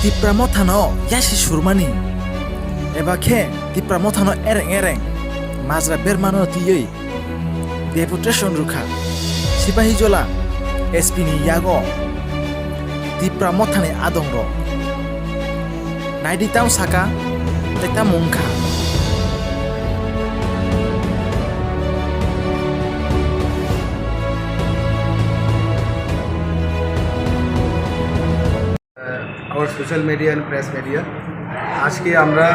Tipra Motha no yashi surmani eba khe Tipra Motha no ereng mazra bermano tiyei Deputation rwkha Sepahijala SP ni yago Tipra Motha ni adong ro naidi taw saka teta mungkha our social media and press media আজকে আমরা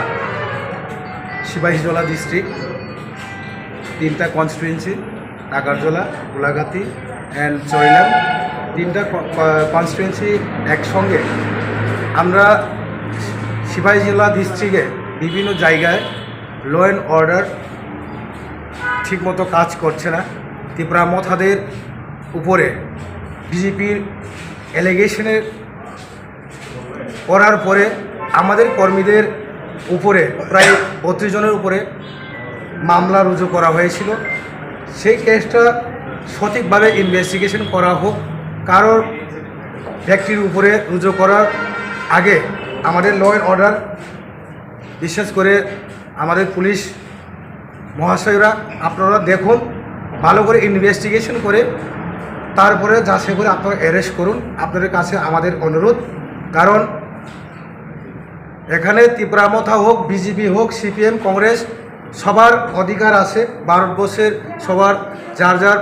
Sepahijala district তিনটা constituency নাগারজলা Golaghati and চৈলাম তিনটা constituency একসঙ্গে আমরা সিপাহীজলা ডিস্ট্রিক্টে বিভিন্ন জায়গায় ল and order ঠিকমতো কাজ করছে না। ত্রিপুরা মথাদের উপরে বিজেপির অ্যালিগেশনের করার পরে আমাদের কর্মীদের উপরে প্রায় 32 জনের উপরে মামলা রুজু করা হয়েছিল। সেই কেসটা সঠিকভাবে ইনভেস্টিগেশন করা হোক। কারোর ব্যক্তির উপরে রুজু করার আগে আমাদের ল অ্যান্ড অর্ডার বিশেষ করে আমাদের পুলিশ মহাশয়রা আপনারা দেখুন, ভালো করে ইনভেস্টিগেশন করে তারপরে যাচাই করে আপনারা অ্যারেস্ট করুন। আপনাদের কাছে আমাদের অনুরোধ, কারণ এখানে ত্রিপুরা মথা হোক, বিজেপি হোক, সিপিএম, কংগ্রেস সবার অধিকার আছে। ভারতবর্ষের সবার যার যার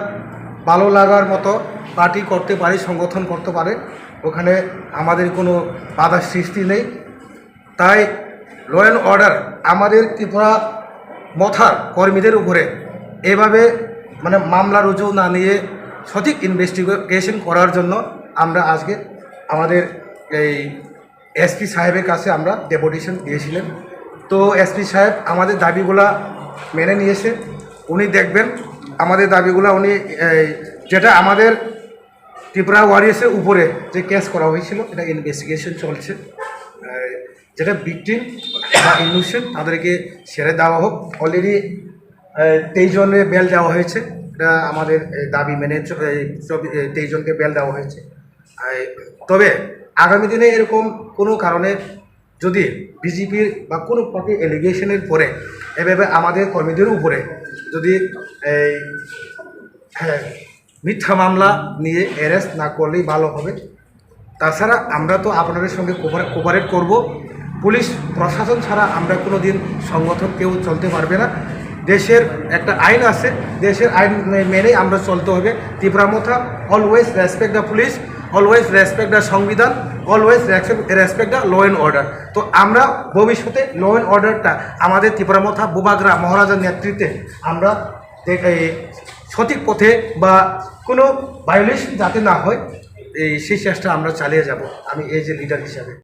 ভালো লাগার মতো পার্টি করতে পারে, সংগঠন করতে পারে, ওখানে আমাদের কোনো বাধা সৃষ্টি নেই। তাই ল অ্যান্ড অর্ডার আমাদের ত্রিপুরা মথার কর্মীদের উপরে এভাবে মামলা রুজু না নিয়ে সঠিক ইনভেস্টিগেশন করার জন্য আমরা আজকে আমাদের এই এসপি সাহেবের কাছে আমরা ডেপুটেশন দিয়েছিলেন। তো এসপি সাহেব আমাদের দাবিগুলা মেনে নিয়েছে। উনি দেখবেন আমাদের দাবিগুলা, উনি যেটা আমাদের ত্রিপুরা ওয়ারিয়ার্সের উপরে যে কেস করা হয়েছিল এটা ইনভেস্টিগেশন চলছে। যেটা ভিকটিম বা ইনোসেন্ট তাদেরকে ছেড়ে দেওয়া হোক। অলরেডি 23 জনের বেল দেওয়া হয়েছে। এটা আমাদের দাবি মেনে 23 জনকে বেল দেওয়া হয়েছে। তবে আগামী দিনে এরকম কোনো কারণে যদি বিজেপির বা কোনো পার্টি এলিগেশনের পরে এভাবে আমাদের কর্মীদের উপরে যদি মিথ্যা মামলা নিয়ে অ্যারেস্ট না করলেই ভালো হবে। তাছাড়া আমরা তো আপনাদের সঙ্গে কোপারেট করব। পুলিশ প্রশাসন ছাড়া আমরা কোনো দিন সংগঠন কেউ চলতে পারবে না। দেশের একটা আইন আছে, দেশের আইন মেনেই আমরা চলতে হবে। Tripura Motha always respect the police, always respect the সংবিধান, always respect the law and order. তো আমরা ভবিষ্যতে ল অ্যান্ড অর্ডারটা আমাদের ত্রিপুরা মথা বুবাগ্রা মহারাজার নেতৃত্বে আমরা সঠিক পথে বা কোনো ভায়োলেশন যাতে না হয় সেই চেষ্টা আমরা চালিয়ে যাব আমি এই যে লিডার হিসাবে।